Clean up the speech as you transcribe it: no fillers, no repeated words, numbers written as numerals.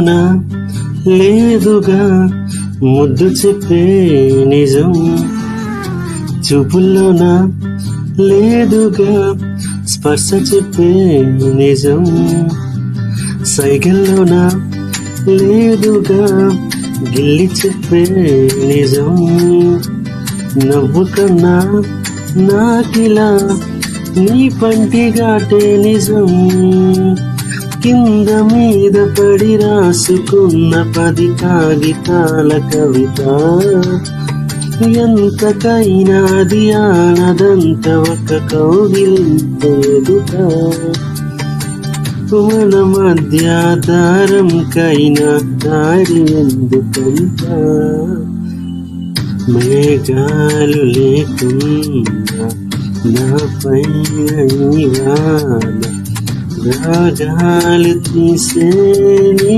నా లేదుగా ముద్దు చెప్పే నిజం, చూపుల్లోన లేదుగా స్పర్శ చెప్పే నిజం, సైకిల్లోన లేదుగా గిల్లి చెప్పే నిజం, నవ్వు కన్నా నాకిలా నీ పంటి ఘాటే నిజం, కింద మీద పడి రాసుకున్న 10 కాగితాల కవిత, ఎంతకైనా అది ఆనదంత ఒక కౌగిలింత ఎదుట, మన మధ్య దారం కైనా దారి ఎందుకంత, మేఘాలు లేకున్నా నా పైన ఇవాళ రాగాలు తీసే నీ